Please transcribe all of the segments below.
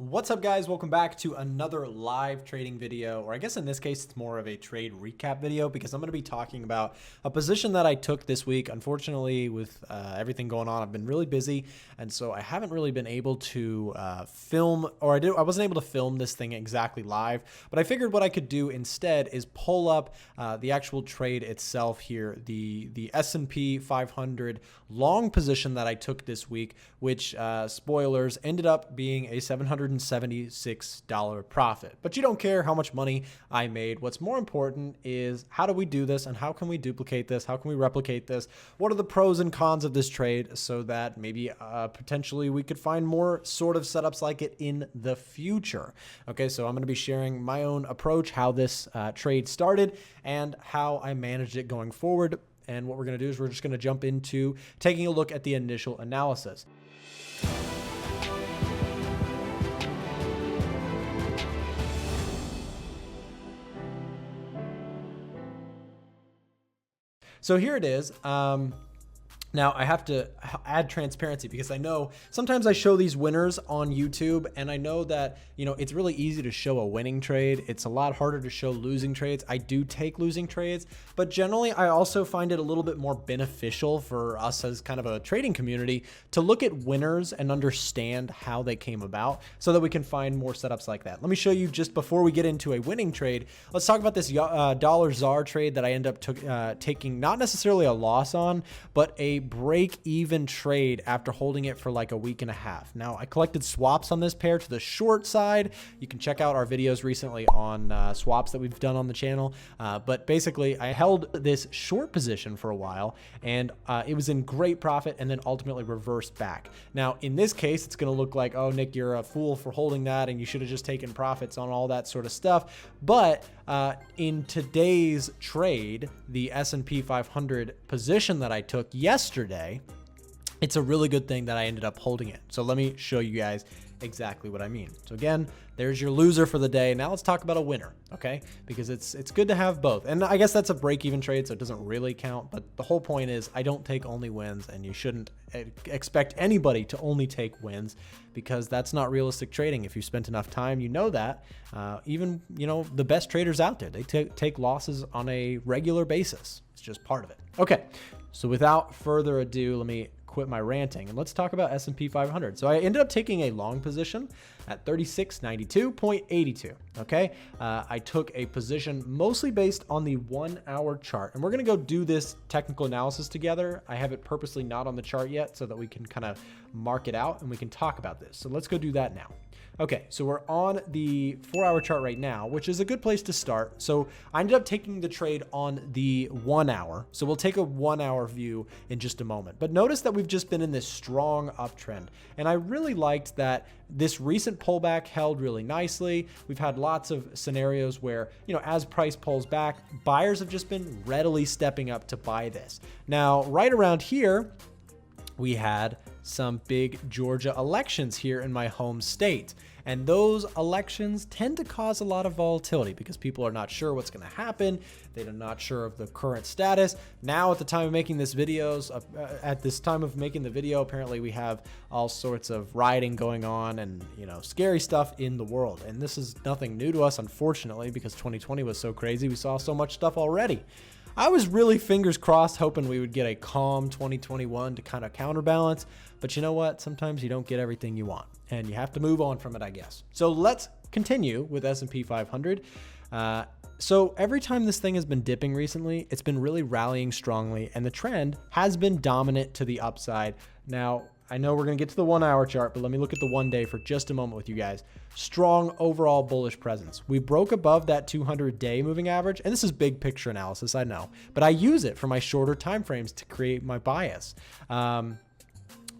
What's up, guys? Welcome back to another live trading video, or I guess in this case it's more of a trade recap video because I'm going to be talking about a position that I took this week. Unfortunately, with everything going on, I've been really busy, and so I haven't really been able to film, or I wasn't able to film this thing exactly live, but I figured what I could do instead is pull up the actual trade itself here, the S&P 500 long position that I took this week, which spoilers ended up being a $776 profit. But you don't care how much money I made. What's more important is how do we do this and how can we duplicate this? How can we replicate this? What are the pros and cons of this trade so that maybe potentially we could find more sort of setups like it in the future? Okay, so I'm going to be sharing my own approach, how this trade started and how I managed it going forward. And what we're going to do is we're just going to jump into taking a look at the initial analysis. So here it is. Now I have to add transparency because I know sometimes I show these winners on YouTube and I know that, it's really easy to show a winning trade. It's a lot harder to show losing trades. I do take losing trades, but generally I also find it a little bit more beneficial for us as kind of a trading community to look at winners and understand how they came about so that we can find more setups like that. Let me show you just before we get into a winning trade. Let's talk about this dollar ZAR trade that I end up taking not necessarily a loss on, but a break-even trade after holding it for like a week and a half. Now, I collected swaps on this pair to the short side. You can check out our videos recently on swaps that we've done on the channel. But basically, I held this short position for a while, and it was in great profit and then ultimately reversed back. Now, in this case, it's going to look like, oh, Nick, you're a fool for holding that, and you should have just taken profits on all that sort of stuff. But in today's trade, the S&P 500 position that I took yesterday, it's a really good thing that I ended up holding it. So let me show you guys exactly what I mean. So again, there's your loser for the day. Now let's talk about a winner, okay? Because it's good to have both. And I guess that's a break-even trade, so it doesn't really count. But the whole point is I don't take only wins, and you shouldn't expect anybody to only take wins because that's not realistic trading. If you spent enough time, you know that. Even, the best traders out there, they take losses on a regular basis. It's just part of it. Okay, so without further ado, let me quit my ranting and let's talk about S&P 500. So I ended up taking a long position at 3692.82. Okay, I took a position mostly based on the 1 hour chart, and we're gonna go do this technical analysis together. I have it purposely not on the chart yet so that we can kind of mark it out and we can talk about this. So let's go do that now. Okay, so we're on the 4 hour chart right now, which is a good place to start. So I ended up taking the trade on the 1 hour. So we'll take a 1 hour view in just a moment. But notice that we've just been in this strong uptrend. And I really liked that this recent pullback held really nicely. We've had lots of scenarios where, as price pulls back, buyers have just been readily stepping up to buy this. Now, right around here, we had some big Georgia elections here in my home state. And those elections tend to cause a lot of volatility because people are not sure what's going to happen. They're not sure of the current status. Now, at the time of making this videos, apparently we have all sorts of rioting going on and, scary stuff in the world. And this is nothing new to us, unfortunately, because 2020 was so crazy. We saw so much stuff already. I was really fingers crossed hoping we would get a calm 2021 to kind of counterbalance, but you know what? Sometimes you don't get everything you want and you have to move on from it, I guess. So let's continue with S&P 500. So every time this thing has been dipping recently, it's been really rallying strongly and the trend has been dominant to the upside. Now, I know we're going to get to the 1 hour chart, but let me look at the 1 day for just a moment with you guys. Strong overall bullish presence. We broke above that 200-day moving average, and this is big picture analysis, I know, but I use it for my shorter time frames to create my bias.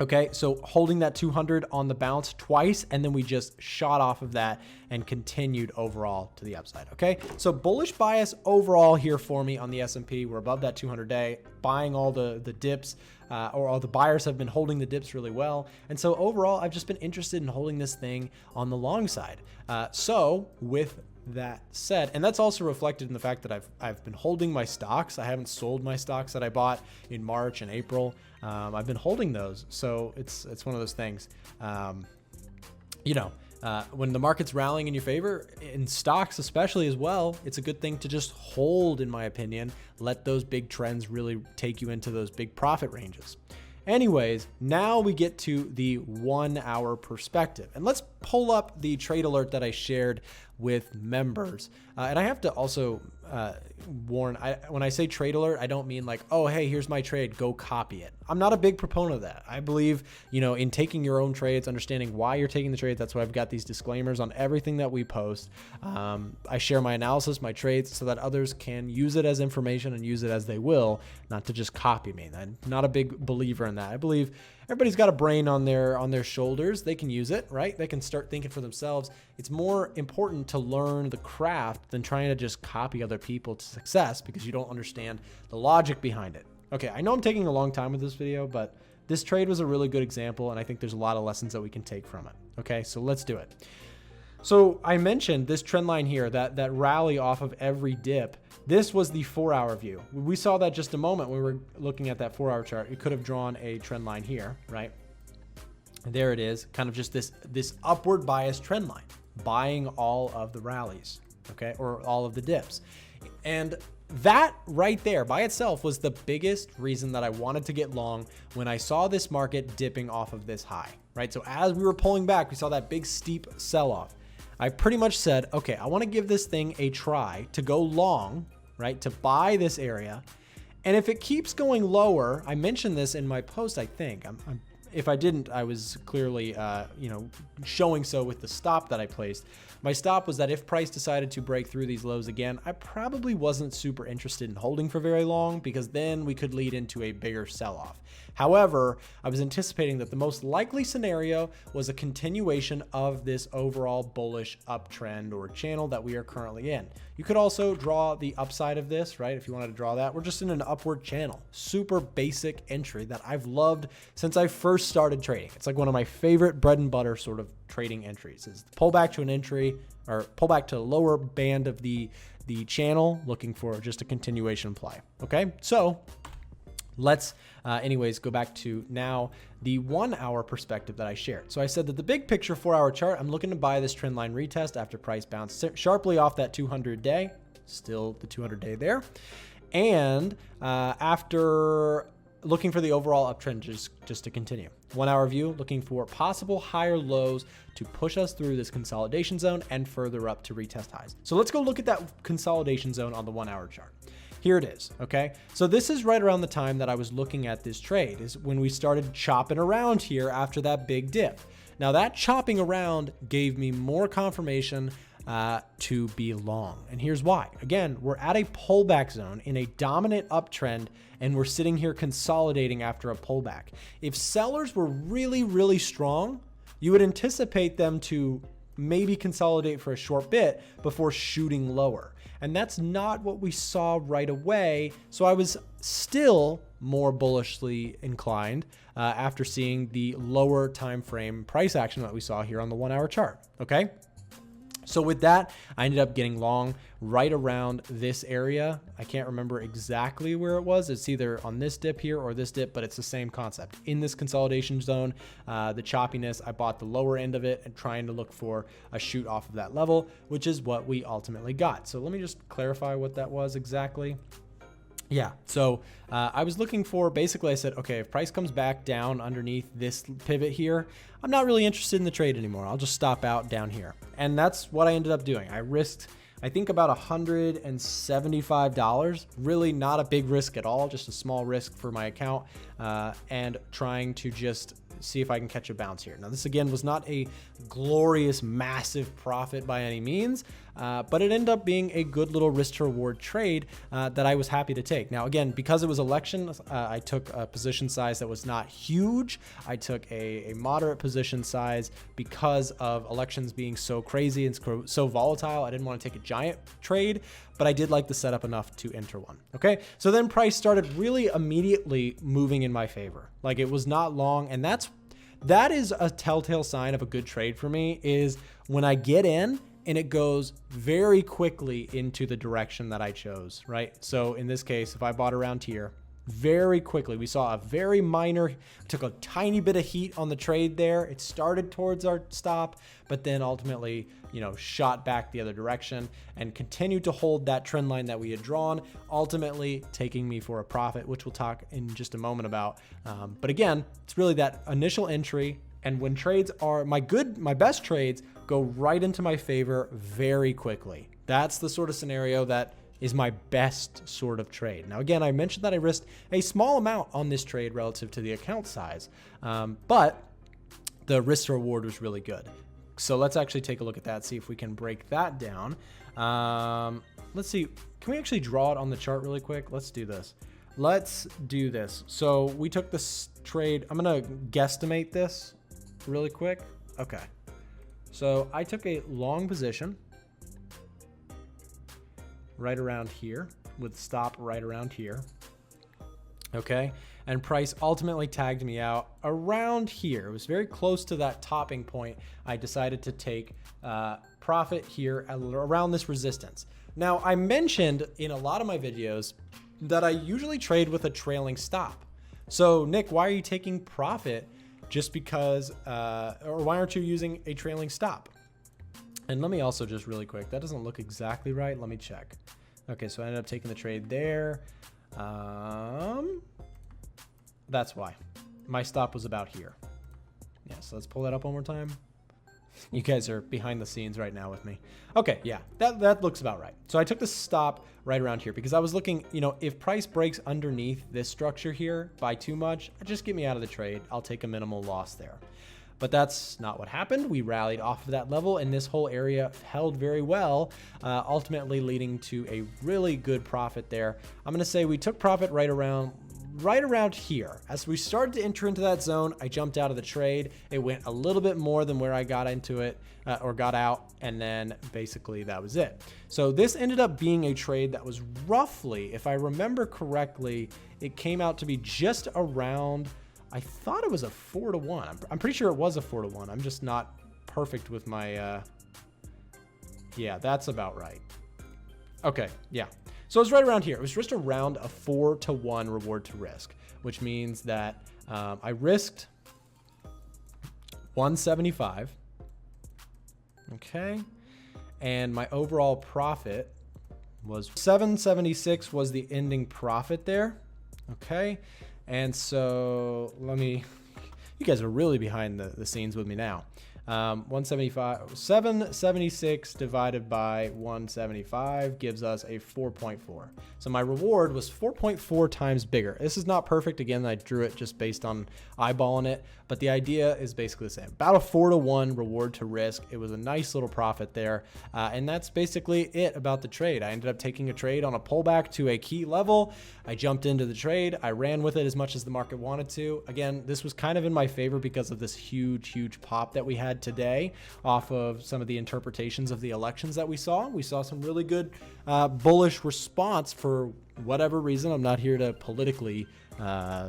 Okay, so holding that 200 on the bounce twice, and then we just shot off of that and continued overall to the upside. Okay, so bullish bias overall here for me on the S&P. We're above that 200-day, buying all the dips, or all the buyers have been holding the dips really well. And so overall, I've just been interested in holding this thing on the long side. So with that said, and that's also reflected in the fact that I've been holding my stocks. I haven't sold my stocks that I bought in March and April. I've been holding those, so it's one of those things. when the market's rallying in your favor, in stocks especially as well, it's a good thing to just hold, in my opinion. Let those big trends really take you into those big profit ranges. Anyways, now we get to the 1 hour perspective, and let's pull up the trade alert that I shared with members. And I have to also warn, when I say trade alert, I don't mean like, oh, hey, here's my trade, go copy it. I'm not a big proponent of that. I believe, in taking your own trades, understanding why you're taking the trade. That's why I've got these disclaimers on everything that we post. I share my analysis, my trades, so that others can use it as information and use it as they will, not to just copy me. I'm not a big believer in that. I believe everybody's got a brain on their shoulders. They can use it, right? They can start thinking for themselves. It's more important to learn the craft than trying to just copy other people to success because you don't understand the logic behind it. Okay, I know I'm taking a long time with this video, but this trade was a really good example, and I think there's a lot of lessons that we can take from it. Okay, so let's do it. So I mentioned this trend line here, that rally off of every dip. This was the 4 hour view. We saw that just a moment when we were looking at that 4 hour chart. It could have drawn a trend line here, right? And there it is, kind of just this upward bias trend line, buying all of the rallies, okay, or all of the dips. And that right there by itself was the biggest reason that I wanted to get long when I saw this market dipping off of this high, right? So as we were pulling back, we saw that big steep sell-off. I pretty much said, okay, I want to give this thing a try to go long, right? To buy this area. And if it keeps going lower, I mentioned this in my post, I think. If I didn't, I was clearly, showing so with the stop that I placed. My stop was that if price decided to break through these lows again, I probably wasn't super interested in holding for very long because then we could lead into a bigger sell-off. However, I was anticipating that the most likely scenario was a continuation of this overall bullish uptrend or channel that we are currently in. You could also draw the upside of this, right? If you wanted to draw that, we're just in an upward channel. Super basic entry that I've loved since I first started trading. It's like one of my favorite bread and butter sort of trading entries is pull back to an entry or pull back to the lower band of the channel, looking for just a continuation play. Okay, so let's anyways go back to now the 1 hour perspective that I shared. So I said that the big picture 4 hour chart, I'm looking to buy this trend line retest after price bounced sharply off that 200 day, still the 200 day there. And after looking for the overall uptrend just to continue. 1 hour view, looking for possible higher lows to push us through this consolidation zone and further up to retest highs. So let's go look at that consolidation zone on the 1 hour chart. Here it is, okay? So this is right around the time that I was looking at this trade, is when we started chopping around here after that big dip. Now that chopping around gave me more confirmation to be long. And here's why. Again, we're at a pullback zone in a dominant uptrend, and we're sitting here consolidating after a pullback. If sellers were really, really strong, you would anticipate them to maybe consolidate for a short bit before shooting lower. And that's not what we saw right away. So I was still more bullishly inclined after seeing the lower time frame price action that we saw here on the 1 hour chart, okay? So with that, I ended up getting long right around this area. I can't remember exactly where it was. It's either on this dip here or this dip, but it's the same concept. In this consolidation zone, the choppiness, I bought the lower end of it and trying to look for a shoot off of that level, which is what we ultimately got. So let me just clarify what that was exactly. Yeah, so I was looking for, basically I said, okay, if price comes back down underneath this pivot here, I'm not really interested in the trade anymore. I'll just stop out down here. And that's what I ended up doing. I risked, I think about $175, really not a big risk at all, just a small risk for my account, and trying to just see if I can catch a bounce here. Now, this again was not a glorious, massive profit by any means, but it ended up being a good little risk to reward trade that I was happy to take. Now, again, because it was election, I took a position size that was not huge. I took a moderate position size because of elections being so crazy and so volatile. I didn't want to take a giant trade, but I did like the setup enough to enter one. Okay, so then price started really immediately moving in my favor. Like it was not long, and that is a telltale sign of a good trade for me, is when I get in and it goes very quickly into the direction that I chose, right? So in this case, if I bought around here, very quickly. We saw a very minor, took a tiny bit of heat on the trade there. It started towards our stop, but then ultimately, you know, shot back the other direction and continued to hold that trend line that we had drawn, ultimately taking me for a profit, which we'll talk in just a moment about. But again, it's really that initial entry. And when trades are my best trades go right into my favor very quickly. That's the sort of scenario that is my best sort of trade. Now, again, I mentioned that I risked a small amount on this trade relative to the account size, but the risk to reward was really good. So let's actually take a look at that, see if we can break that down. Let's see, can we actually draw it on the chart really quick? Let's do this. Let's do this. So we took this trade. I'm gonna guesstimate this really quick. Okay. So I took a long position right around here with stop right around here. Okay. And price ultimately tagged me out around here. It was very close to that topping point. I decided to take profit here around this resistance. Now, I mentioned in a lot of my videos that I usually trade with a trailing stop. So Nick, why are you taking profit just because, or why aren't you using a trailing stop? And let me also just really quick, that doesn't look exactly right. Let me check. Okay, so I ended up taking the trade there. That's why. My stop was about here. Yeah, so let's pull that up one more time. You guys are behind the scenes right now with me. Okay, yeah, that looks about right. So I took the stop right around here because I was looking, you know, if price breaks underneath this structure here by too much, just get me out of the trade. I'll take a minimal loss there. But that's not what happened. We rallied off of that level and this whole area held very well, ultimately leading to a really good profit there. I'm gonna say we took profit right around here. As we started to enter into that zone, I jumped out of the trade. It went a little bit more than where I got into it or got out. And then basically that was it. So this ended up being a trade that was roughly, if I remember correctly, it came out to be just around, I thought it was a 4-to-1. I'm pretty sure it was a 4-to-1. I'm just not perfect with my, yeah, that's about right. Okay, yeah. So it was right around here. It was just around a 4-to-1 reward to risk, which means that I risked 175. Okay. And my overall profit was 776 was the ending profit there. Okay. And so you guys are really behind the scenes with me now. 776 divided by 175 gives us a 4.4. So my reward was 4.4 times bigger. This is not perfect. Again, I drew it just based on eyeballing it, but the idea is basically the same. About a 4-to-1 reward to risk. It was a nice little profit there. And that's basically it about the trade. I ended up taking a trade on a pullback to a key level. I jumped into the trade. I ran with it as much as the market wanted to. Again, this was kind of in my favor because of this huge pop that we had today off of some of the interpretations of the elections that we saw. We saw some really good bullish response for whatever reason. I'm not here to politically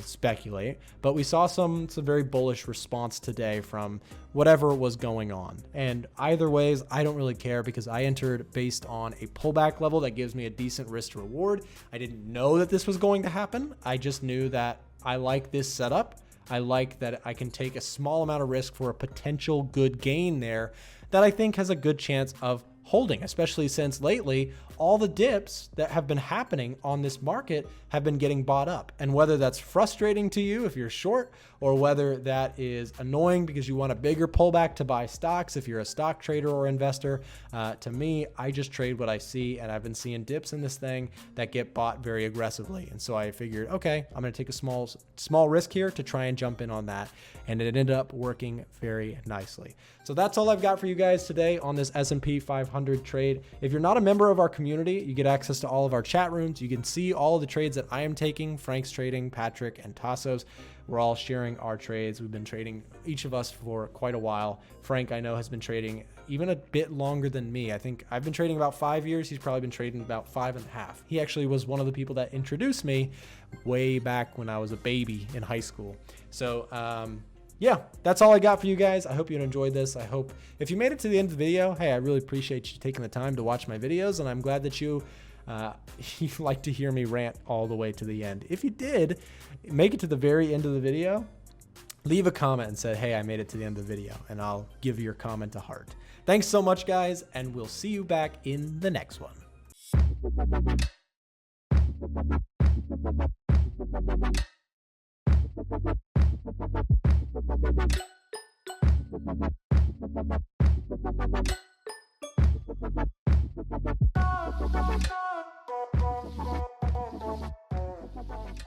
speculate, but we saw some very bullish response today from whatever was going on. And either ways, I don't really care because I entered based on a pullback level that gives me a decent risk to reward. I didn't know that this was going to happen. I just knew that I like this setup. I like that I can take a small amount of risk for a potential good gain there that I think has a good chance of holding, especially since lately all the dips that have been happening on this market have been getting bought up. And whether that's frustrating to you if you're short, or whether that is annoying because you want a bigger pullback to buy stocks if you're a stock trader or investor, to me, I just trade what I see, and I've been seeing dips in this thing that get bought very aggressively. And so I figured, okay, I'm going to take a small risk here to try and jump in on that. And it ended up working very nicely. So that's all I've got for you guys today on this S&P 500 trade. If you're not a member of our community, you get access to all of our chat rooms. You can see all the trades that I am taking, Frank's trading, Patrick, and Tasso's. We're all sharing our trades. We've been trading, each of us, for quite a while. Frank, I know, has been trading even a bit longer than me. I think I've been trading about 5 years. He's probably been trading about 5.5. He actually was one of the people that introduced me way back when I was a baby in high school. So, yeah, that's all I got for you guys. I hope you enjoyed this. I hope if you made it to the end of the video, hey, I really appreciate you taking the time to watch my videos, and I'm glad that you you like to hear me rant all the way to the end. If you did make it to the very end of the video, leave a comment and say, hey, I made it to the end of the video, and I'll give your comment a heart. Thanks so much, guys, and we'll see you back in the next one.